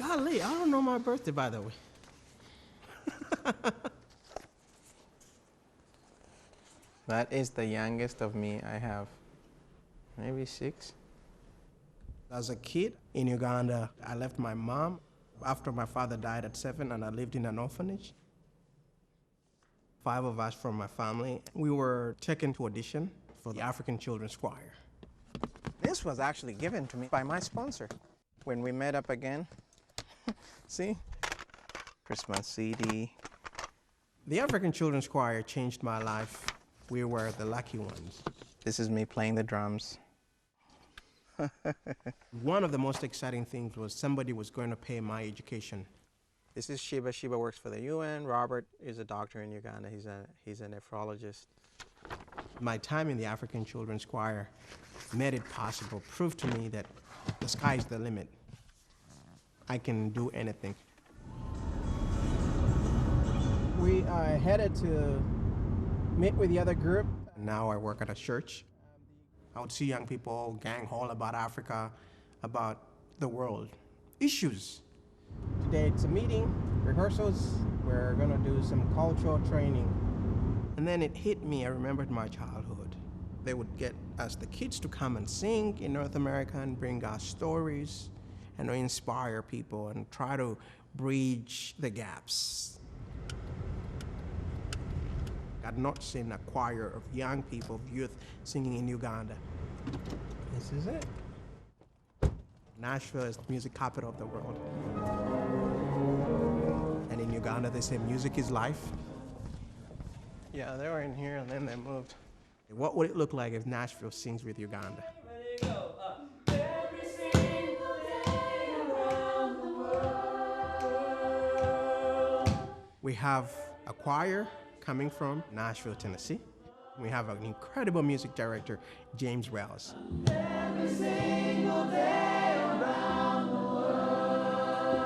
Golly, I don't know my birthday, by the way. That is the youngest of me. I have maybe 6. As a kid in Uganda, I left my mom after my father died at 7, and I lived in an orphanage. 5 of us from my family, we were taken to audition for the African Children's Choir. This was actually given to me by my sponsor. When we met up again, see? Christmas CD. The African Children's Choir changed my life. We were the lucky ones. This is me playing the drums. One of the most exciting things was somebody was going to pay my education. This is Shiba. Shiba works for the UN. Robert is a doctor in Uganda. He's a nephrologist. My time in the African Children's Choir made it possible, proved to me that the sky's the limit. I can do anything. We are headed to meet with the other group. Now I work at a church. I would see young people gang haul about Africa, about the world, issues. Today it's a meeting, rehearsals. We're gonna do some cultural training. And then it hit me, I remembered my childhood. They would get us, the kids, to come and sing in North America and bring us stories and inspire people and try to bridge the gaps. I'd not seen a choir of young people, of youth, singing in Uganda. This is it. Nashville is the music capital of the world. And in Uganda, they say music is life. Yeah, they were in here and then they moved. What would it look like if Nashville sings with Uganda? We have a choir coming from Nashville, Tennessee. We have an incredible music director, James Wells. Every single day around the world.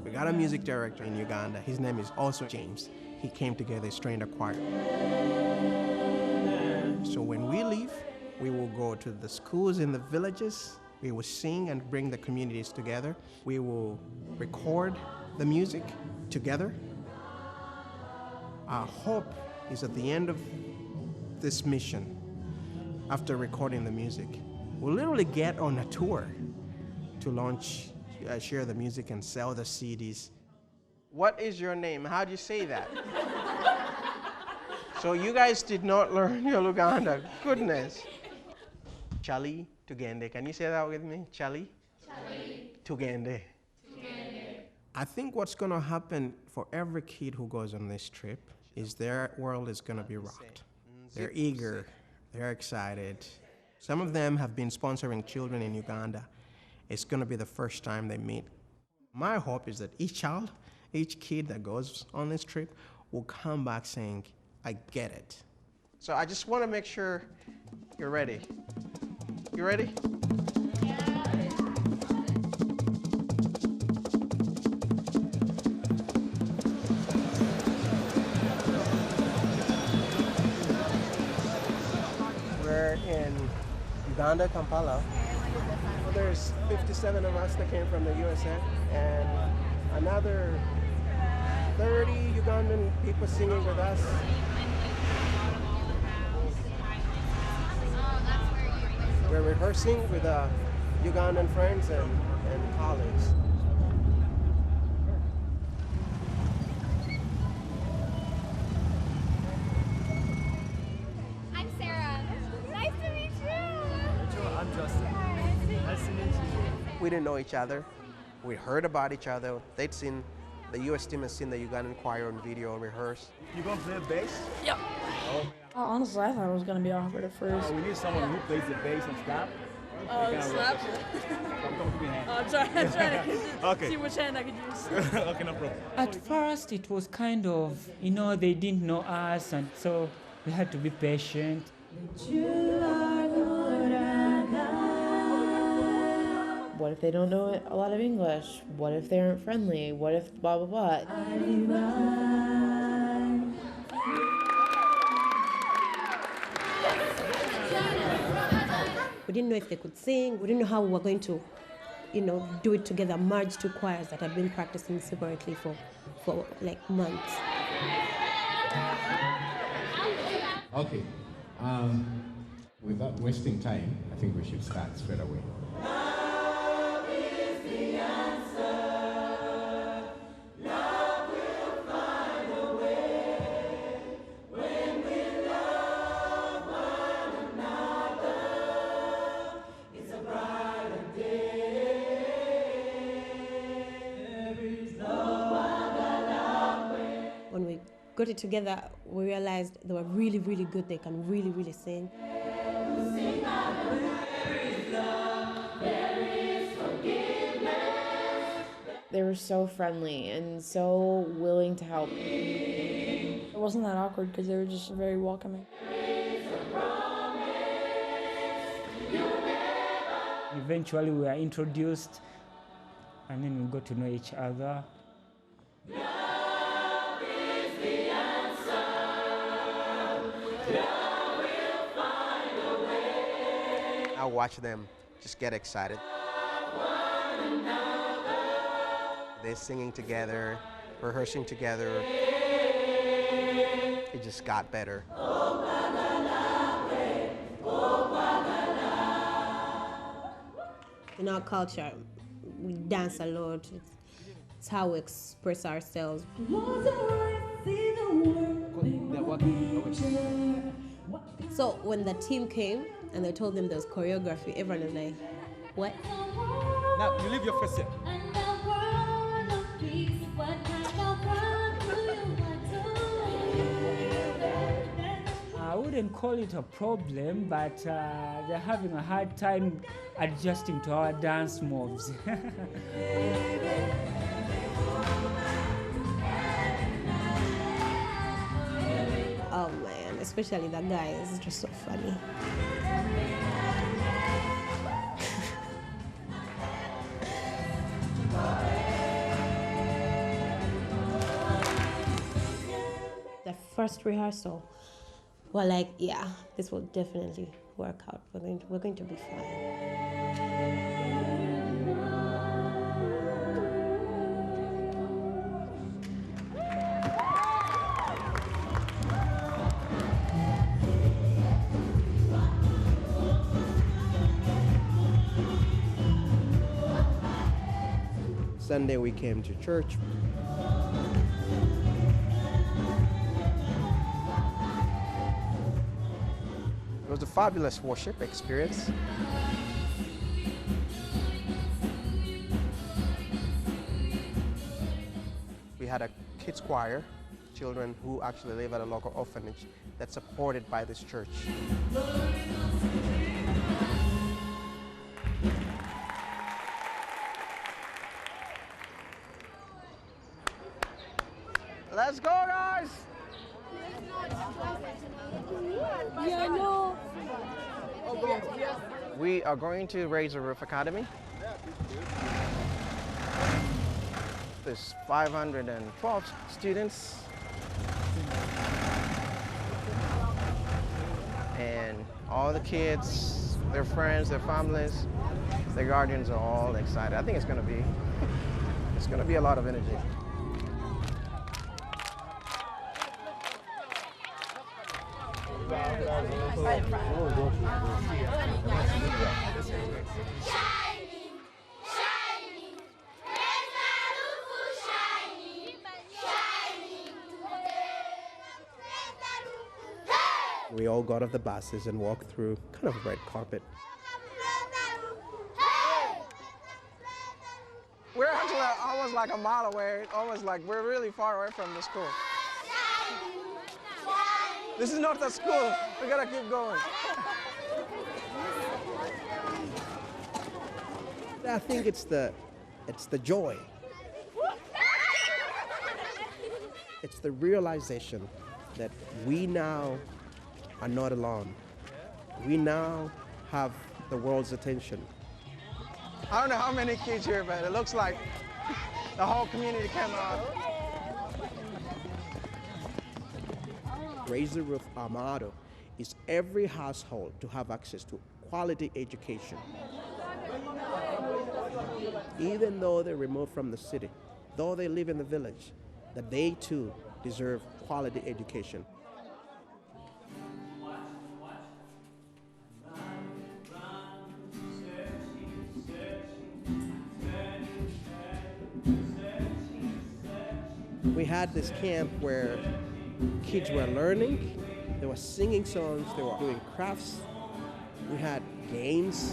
We got a music director in Uganda. His name is also James. He came together, trained a choir. So when we leave, we will go to the schools in the villages. We will sing and bring the communities together. We will record the music together. Our hope is at the end of this mission, after recording the music, we'll literally get on a tour to launch, share the music and sell the CDs. What is your name? How do you say that? So you guys did not learn your Luganda. Goodness. Chali Tugende. Can you say that with me? Chali? Chali. Tugende. Tugende. I think what's going to happen for every kid who goes on this trip is their world is going to be rocked. They're eager, they're excited. Some of them have been sponsoring children in Uganda. It's going to be the first time they meet. My hope is that each child, each kid that goes on this trip will come back saying, I get it. So I just want to make sure you're ready. You ready? In Uganda, Kampala. There's 57 of us that came from the USA and another 30 Ugandan people singing with us. We're rehearsing with Ugandan friends and colleagues. We didn't know each other. We heard about each other. The US team has seen the Ugandan choir on video rehearse. You gonna play bass? Yep. Oh. Honestly, I thought it was gonna be awkward at first. We need someone who plays the bass and slap. Slap? Come to me hand. I'm trying to Okay. see which hand I could use. Okay, no problem. At first, it was kind of, they didn't know us, and so we had to be patient. What if they don't know a lot of English? What if they aren't friendly? What if blah, blah, blah? We didn't know if they could sing. We didn't know how we were going to do it together, merge two choirs that have been practicing separately for like months. Okay, without wasting time, I think we should start straight away. When we got it together, we realized they were really, really good. They can really, really sing. They were so friendly and so willing to help. It wasn't that awkward because they were just very welcoming. Eventually we were introduced and then we got to know each other. I watch them just get excited. They're singing together, rehearsing together. It just got better. In our culture, we dance a lot. It's how we express ourselves. So when the team came and they told them there was choreography, everyone was like, what? Now, you leave your first set. I wouldn't call it a problem, but they're having a hard time adjusting to our dance moves. Oh man, especially the guys, it's just so funny. The first rehearsal, we're like, yeah, this will definitely work out. We're going to be fine. Sunday we came to church. It was a fabulous worship experience. We had a kids choir, children who actually live at a local orphanage that's supported by this church. Let's go, guys! Yeah, no. We are going to Raise the Roof Academy. There's 512 students. And all the kids, their friends, their families, their guardians are all excited. I think it's gonna be a lot of energy. We all got off the buses and walked through kind of a red carpet. We're actually almost like a mile away, almost like we're really far away from the school. This is not the school. We gotta keep going. I think it's the joy. It's the realization that we now are not alone. We now have the world's attention. I don't know how many kids here, but it looks like the whole community came out. Raise the Roof, our motto, is every household to have access to quality education. even though they're removed from the city, though they live in the village, that they too deserve quality education. We had this camp where kids were learning, they were singing songs, they were doing crafts, we had games.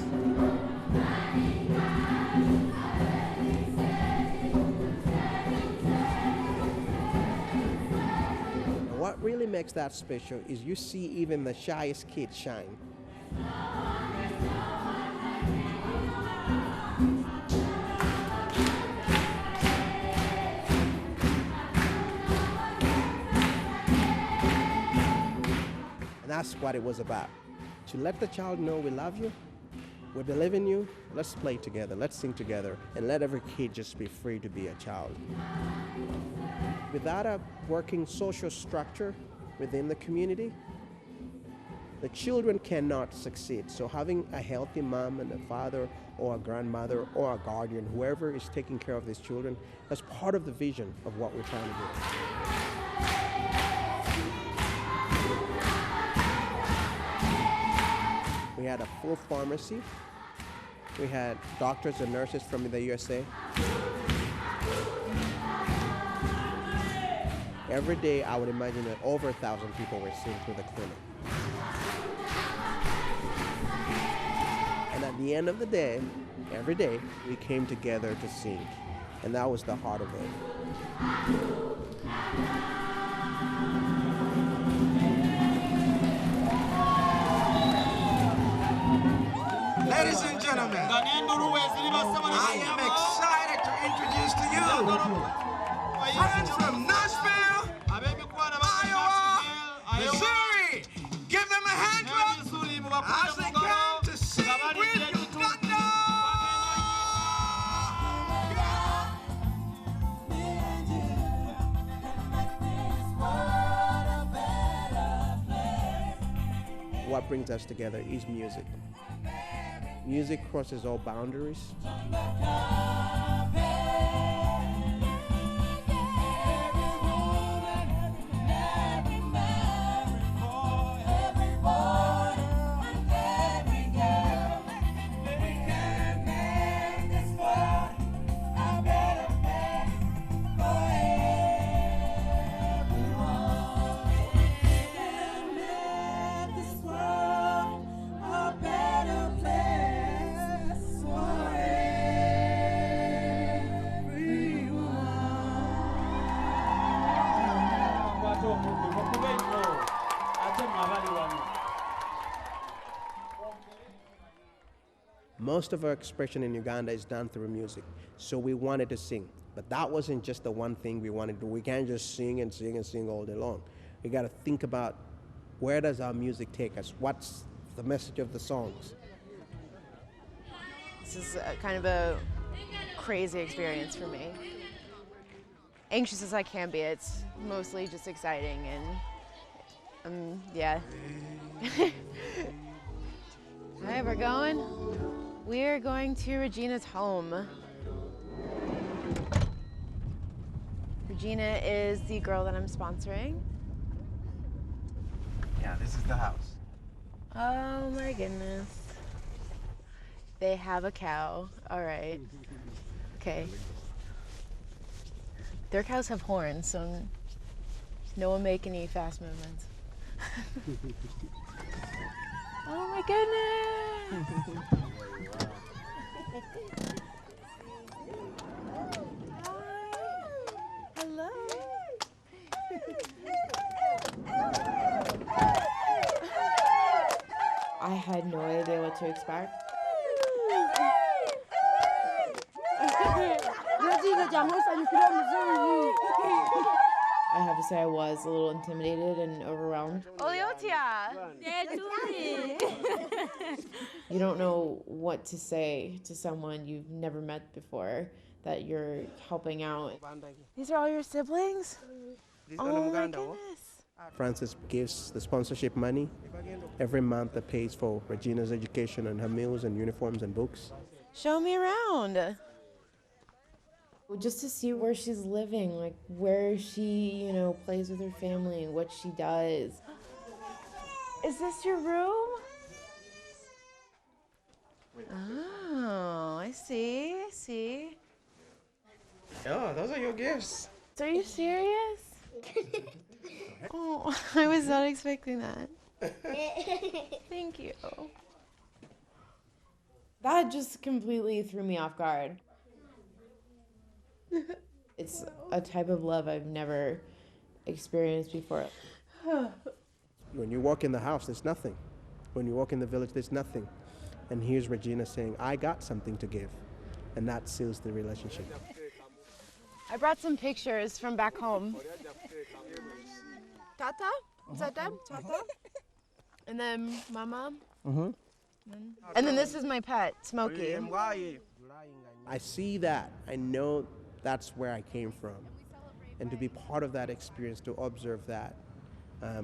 And what really makes that special is you see even the shyest kids shine. That's what it was about. To let the child know we love you, we believe in you, let's play together, let's sing together, and let every kid just be free to be a child. Without a working social structure within the community, the children cannot succeed. So having a healthy mom and a father or a grandmother or a guardian, whoever is taking care of these children, that's part of the vision of what we're trying to do. We had a full pharmacy. We had doctors and nurses from the USA. Every day, I would imagine that over 1,000 people were seen through the clinic. And at the end of the day, every day, we came together to sing. And that was the heart of it. Ladies and gentlemen, I am excited to introduce to you friends from Nashville, Iowa, Missouri. Give them a hand clap as they come to sing with Uganda. What brings us together is music. Music crosses all boundaries. Most of our expression in Uganda is done through music, so we wanted to sing. But that wasn't just the one thing we wanted to do. We can't just sing and sing and sing all day long. We got to think about, where does our music take us? What's the message of the songs? This is kind of a crazy experience for me. Anxious as I can be, it's mostly just exciting and yeah. Alright, we're going. We're going to Regina's home. Regina is the girl that I'm sponsoring. Yeah, this is the house. Oh my goodness. They have a cow. All right. Okay. Their cows have horns, so no one make any fast movements. Oh my goodness. Hello. I had no idea what to expect. I have to say I was a little intimidated and overwhelmed. You don't know what to say to someone you've never met before that you're helping out. These are all your siblings? Oh my goodness. Francis gives the sponsorship money every month that pays for Regina's education and her meals and uniforms and books. Show me around. Just to see where she's living, like where she, plays with her family, what she does. Is this your room? Oh, I see. Oh, those are your gifts. Are you serious? Oh, I was not expecting that. Thank you. That just completely threw me off guard. It's a type of love I've never experienced before. When you walk in the house, there's nothing. When you walk in the village, there's nothing. And here's Regina saying, I got something to give. And that seals the relationship. I brought some pictures from back home. Tata? Is that them? Tata? And then Mama. Mm-hmm. And then this is my pet, Smokey. I see that. I know that's where I came from. And to be part of that experience, to observe that,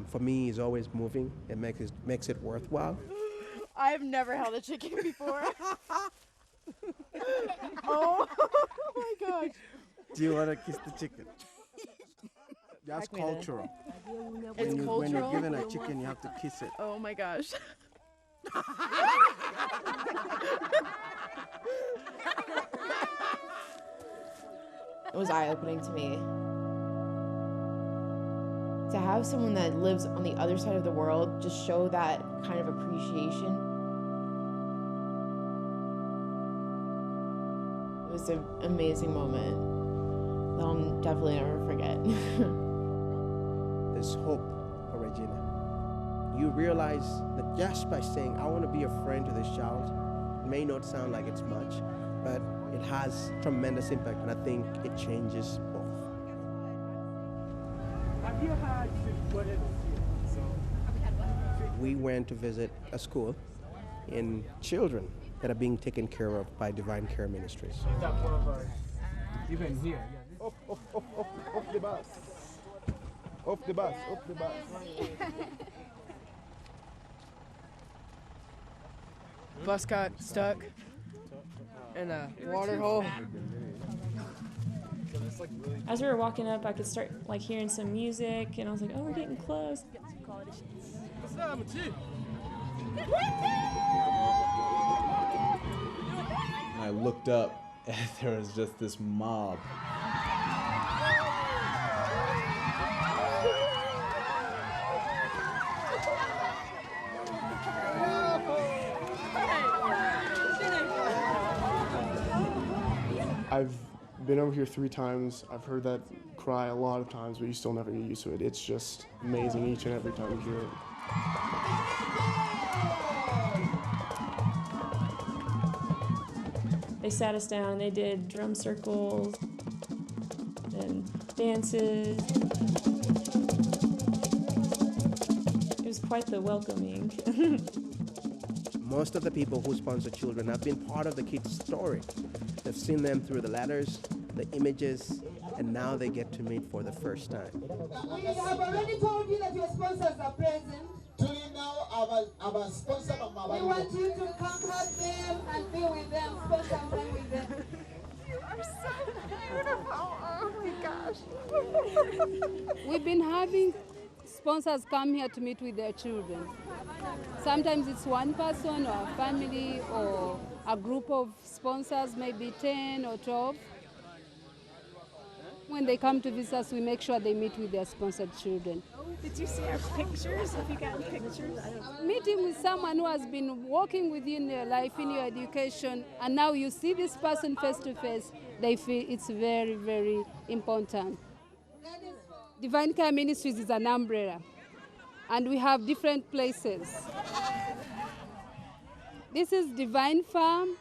for me is always moving. It makes it worthwhile. I've never held a chicken before. Oh my gosh. Do you want to kiss the chicken? That's cultural. It's cultural? When you're given a chicken, you have to kiss it. Oh my gosh. It was eye-opening to me. To have someone that lives on the other side of the world just show that kind of appreciation. It was an amazing moment that I'll definitely never forget. There's hope for Regina. You realize that just by saying, I want to be a friend to this child, it may not sound like it's much, but it has tremendous impact, and I think it changes both. Have you had We went to visit a school in children that are being taken care of by Divine Care Ministries. even here? Off the bus. Off the bus. Bus got stuck in a water hole. As we were walking up, I could start hearing some music, and I was like, "Oh, we're getting close." I looked up, and there was just this mob. I've been over here 3 times. I've heard that cry a lot of times, but you still never get used to it. It's just amazing each and every time you hear it. They sat us down and they did drum circles and dances. It was quite the welcoming. Most of the people who sponsor children have been part of the kids' story. They've seen them through the letters, the images, and now they get to meet for the first time. We have already told you that your sponsors are present. We want you to come hug them and be with them, spend some time with them. You are so beautiful. Oh my gosh. We've been having sponsors come here to meet with their children. Sometimes it's one person or a family or a group of sponsors, maybe 10 or 12. When they come to visit us, we make sure they meet with their sponsored children. Did you see our pictures? Have you gotten pictures? Meeting with someone who has been working with you in your life, in your education, and now you see this person face to face, they feel it's very, very important. Divine Care Ministries is an umbrella, and we have different places. This is Divine Farm.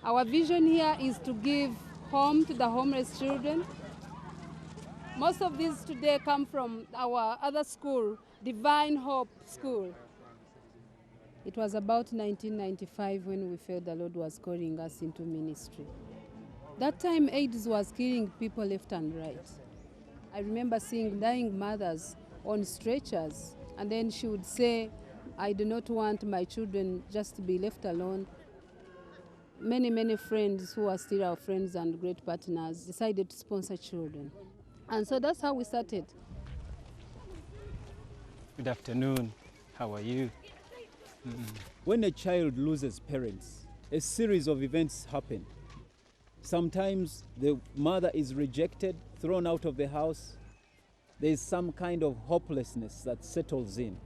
Our vision here is to give home to the homeless children. Most of these today come from our other school, Divine Hope School. It was about 1995 when we felt the Lord was calling us into ministry. That time AIDS was killing people left and right. I remember seeing dying mothers on stretchers, and then she would say, I do not want my children just to be left alone. Many friends who are still our friends and great partners decided to sponsor children. And so that's how we started. Good afternoon. How are you? When a child loses parents, a series of events happen. Sometimes the mother is rejected, thrown out of the house. There is some kind of hopelessness that settles in.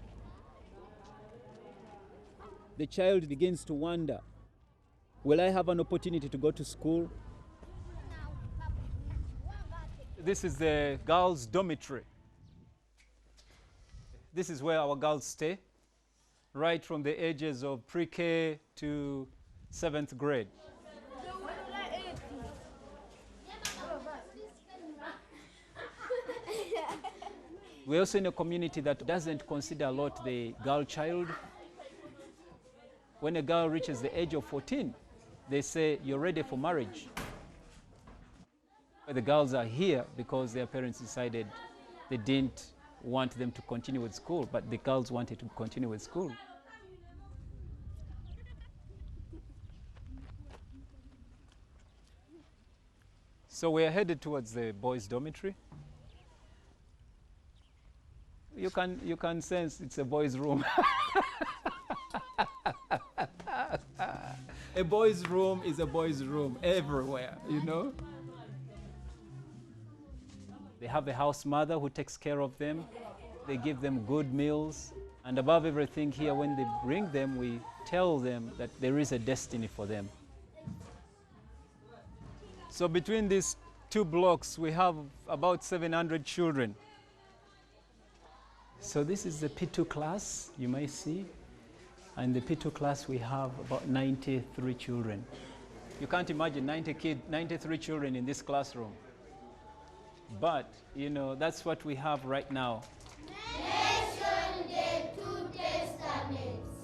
The child begins to wonder, will I have an opportunity to go to school? This is the girls' dormitory. This is where our girls stay, right from the ages of pre-K to 7th grade. We're also in a community that doesn't consider a lot the girl child. When a girl reaches the age of 14, they say, you're ready for marriage. The girls are here because their parents decided they didn't want them to continue with school, but the girls wanted to continue with school. So we are headed towards the boys' dormitory. You can sense it's a boys' room. A boys' room is a boys' room everywhere, you know? They have a house mother who takes care of them. They give them good meals. And above everything here, when they bring them, we tell them that there is a destiny for them. So between these two blocks, we have about 700 children. So this is the P2 class, you may see. And the P2 class, we have about 93 children. You can't imagine 93 children in this classroom. But, you know, that's what we have right now. Nation, the two testaments.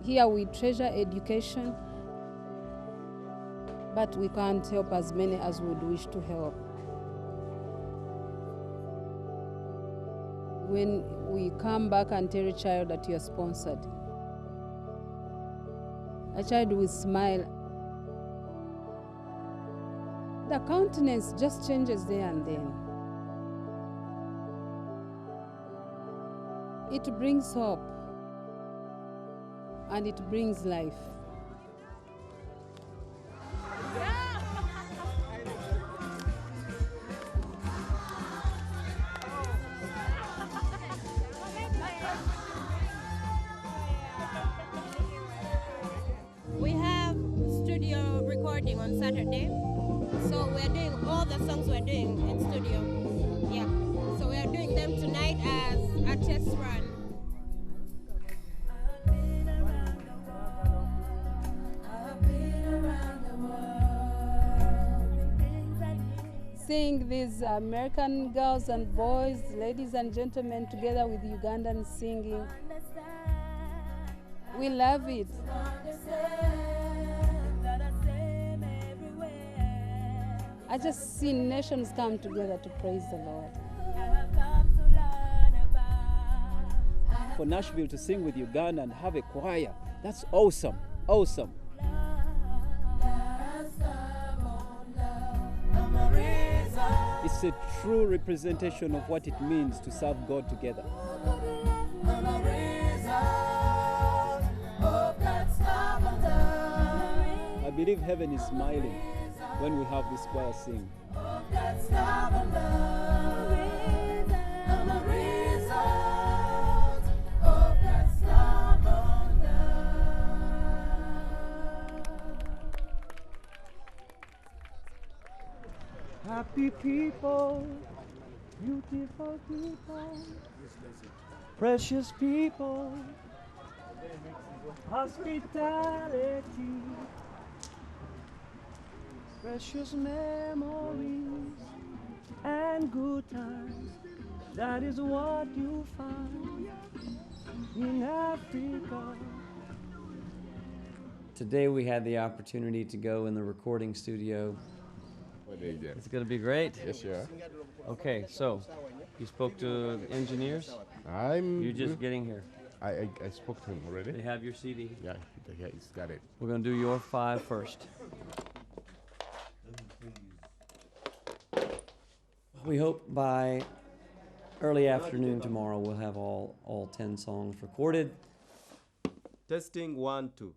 Here we treasure education, but we can't help as many as we would wish to help. When we come back and tell a child that you are sponsored, a child will smile. The countenance just changes there and then. It brings hope and it brings life. We have studio recording on Saturday, so we're doing all the songs we're doing in studio. Yeah, so we're doing them tonight as a test run. Seeing these American girls and boys, ladies and gentlemen, together with Ugandans singing, we love it. I just see nations come together to praise the Lord. For Nashville to sing with Uganda and have a choir, that's awesome, awesome. It's a true representation of what it means to serve God together. I believe heaven is smiling when we have this choir sing. Happy people, beautiful people, precious people, hospitality, precious memories and good times. That is what you find in Africa. Today we had the opportunity to go in the recording studio. It's going to be great? Yes, sir. Okay, so you spoke to the engineers? You're just getting here. I spoke to him already. They have your CD? Yeah, he's got it. We're going to do your 5 first. We hope by early afternoon tomorrow we'll have all 10 songs recorded. Testing 1 2.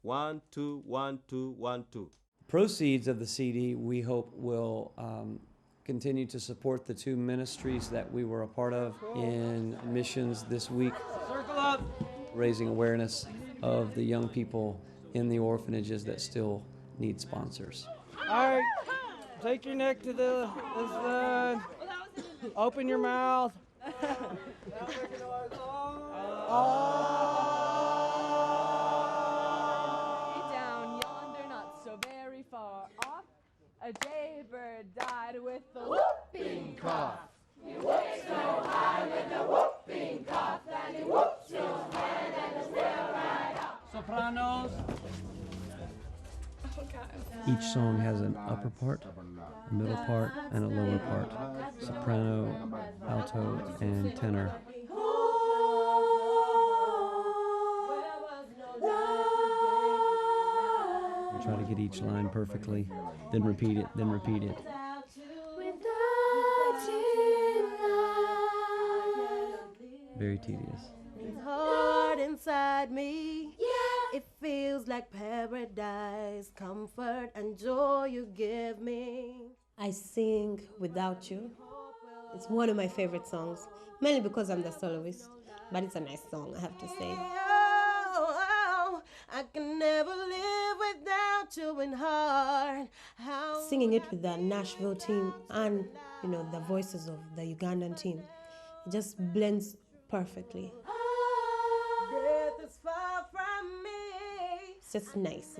1 2 1 2 1 2. Proceeds of the CD we hope will continue to support the 2 ministries that we were a part of in missions this week, raising awareness of the young people in the orphanages that still need sponsors. All right, take your neck to the side. Open your mouth. Down yonder, not so very far off, a jaybird died with a whooping cough. He whooped so high with a whooping cough that he whooped his head and is still right off. Sopranos. Oh, God. Each song has an upper part, a middle part, and a lower part. Soprano, alto, and tenor. We try to get each line perfectly, then repeat it, then repeat it. Very tedious. It's hard inside me. Yeah. It feels like paradise, comfort and joy you give me. I sing Without You. It's one of my favorite songs, mainly because I'm the soloist, but it's a nice song, I have to say. Oh, I can never live without you in heart. Singing it with the Nashville team and, the voices of the Ugandan team, it just blends perfectly. Death is far from me. It's just nice.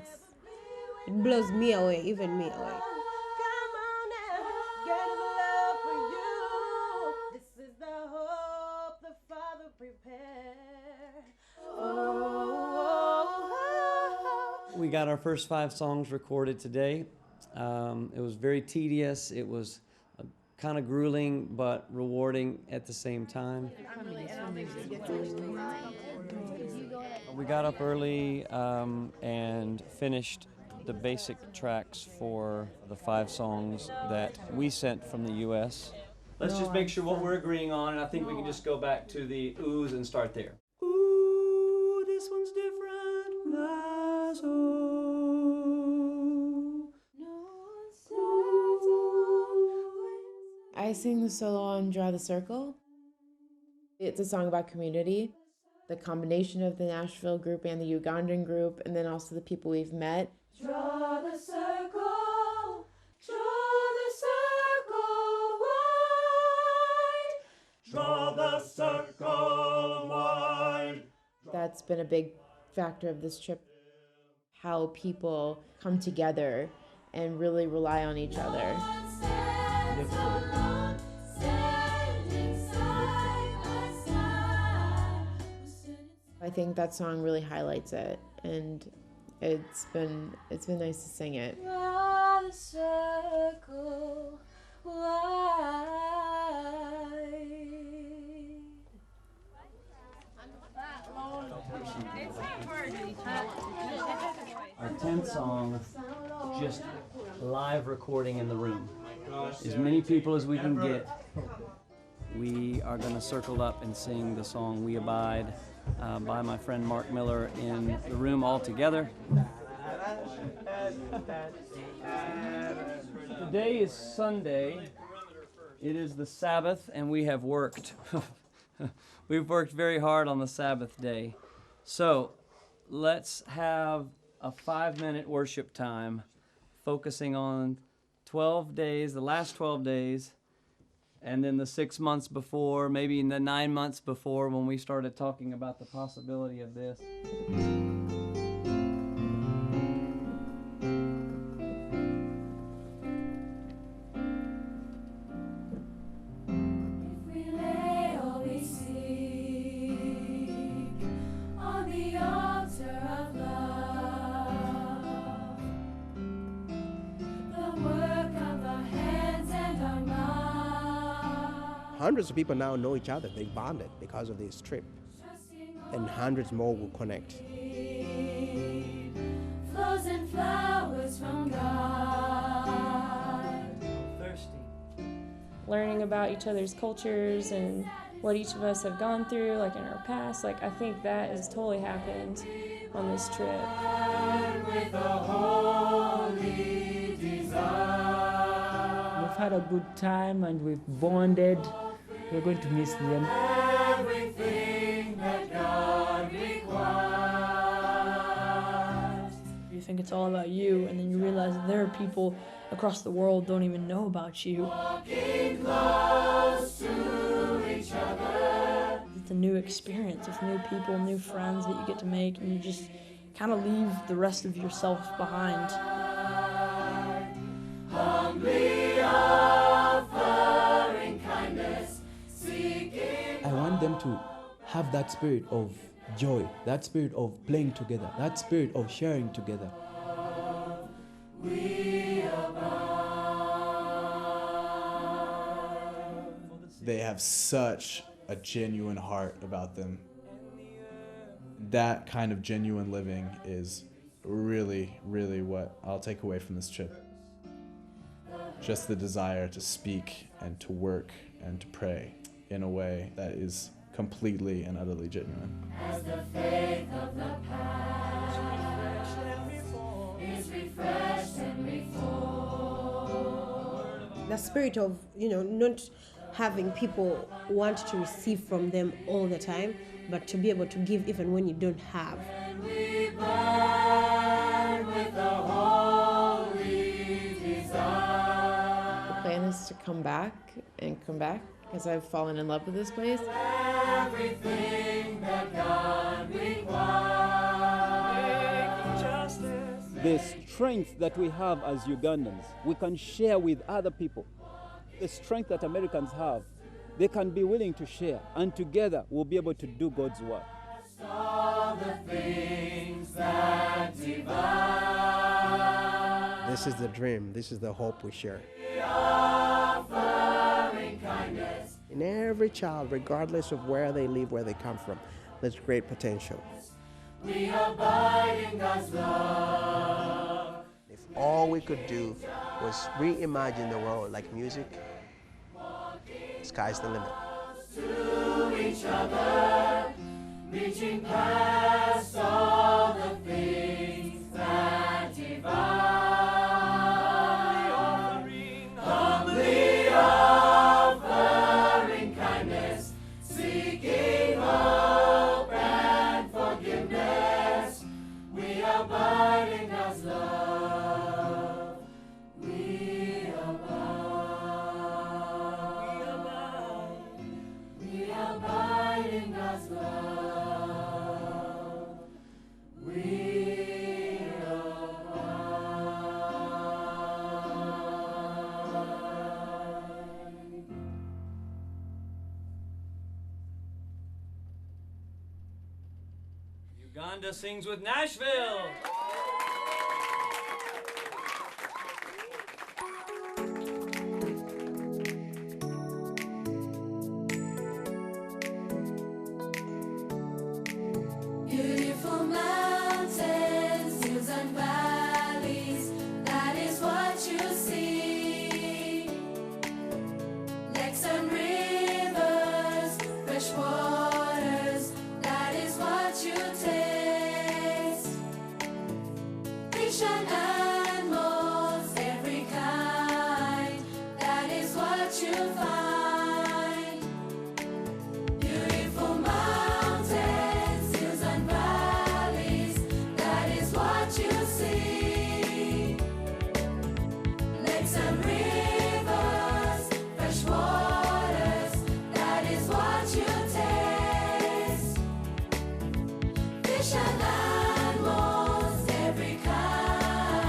It blows me away, even me away. Come on now, get the love for you. This is the hope the Father prepared. We got our first 5 songs recorded today. It was very tedious. It was kind of grueling, but rewarding at the same time. We got up early and finished the basic tracks for the 5 songs that we sent from the U.S. Let's just make sure what we're agreeing on, and I think we can just go back to the oohs and start there. Ooh, this one's different. Lazo. I sing the solo on Draw the Circle. It's a song about community, the combination of the Nashville group and the Ugandan group, and then also the people we've met. Draw the circle wide. Draw the circle wide. That's been a big factor of this trip, how people come together and really rely on each other. I think that song really highlights it, and it's been nice to sing it. Draw the circle wide. Our 10th song, just live recording in the room. As many people as we can get. We are going to circle up and sing the song We Abide by my friend Mark Miller in the room all together. Today is Sunday. It is the Sabbath, and we have worked. We've worked very hard on the Sabbath day. So let's have a 5-minute worship time focusing on 12 days, the last 12 days, and then the 6 months before, maybe in the 9 months before when we started talking about the possibility of this. Hundreds of people now know each other. They bonded because of this trip. and hundreds more will connect. Flows and flowers from God. Thirsty. Learning about each other's cultures and what each of us have gone through, like in our past, like I think that has totally happened on this trip. With a holy desire. We've had a good time and we've bonded. We're going to miss them. Everything that God requires. You think it's all about you, and then you realize that there are people across the world don't even know about you. Walking close to each other. It's a new experience with new people, new friends that you get to make, and you just kind of leave the rest of yourself behind. Humbly offering kindness, seeking. I want them to have that spirit of joy, that spirit of playing together, that spirit of sharing together. We They have such a genuine heart about them. That kind of genuine living is really, really what I'll take away from this trip. Just the desire to speak and to work and to pray in a way that is completely and utterly genuine. As the faith of the past is refreshed and reformed. The spirit of, not having people want to receive from them all the time, but to be able to give even when you don't have. We burn with a holy desire. The plan is to come back because I've fallen in love with this place. Everything that God requires. Justice. The strength that we have as Ugandans, we can share with other people. The strength that Americans have, they can be willing to share, and together we'll be able to do God's work. All the things that divide. This is the dream. This is the hope we share. Offering kindness. In every child, regardless of where they live, where they come from, there's great potential. We abide in God's love. If all we could do was reimagine the world like music, sky's the limit. To each other, reaching past all the things that divide. Humbly offering kindness, seeking hope and forgiveness. We abide in God's love. We abide in God's love. We abide. Uganda sings with Nashville. Beautiful mountains, hills and valleys, that is what you see. Lakes and rivers, fresh waters, that is what you taste. Fish and animals, every kind, that is what you find. Beautiful mountains, hills and valleys, that is what you see. Lakes and rivers, fresh waters, that is what you taste. Fish and animals, every kind,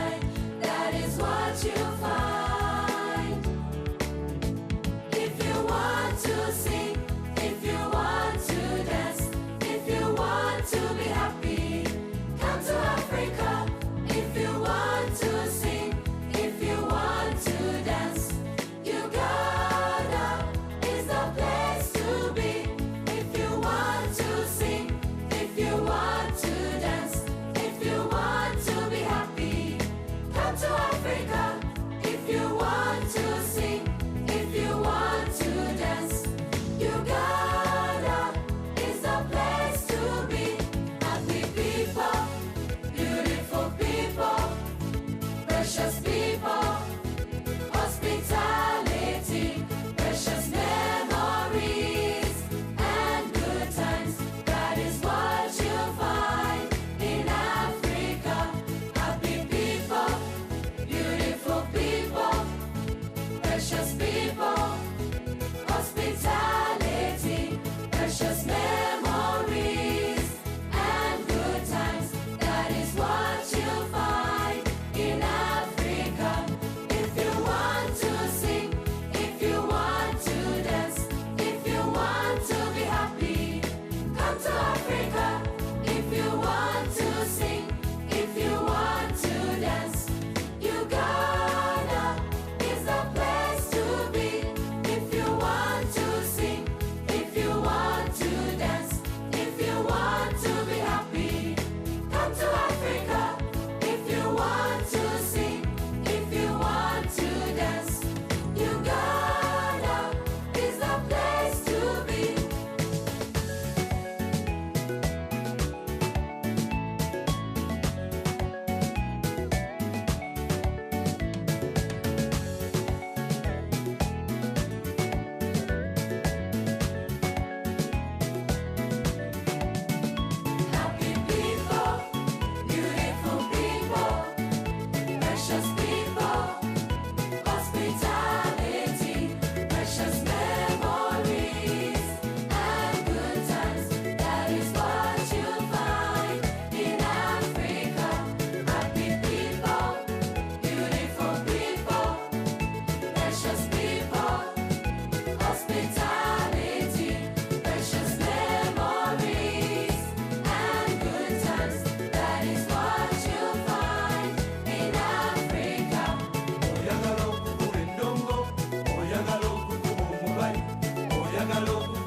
Tagalo.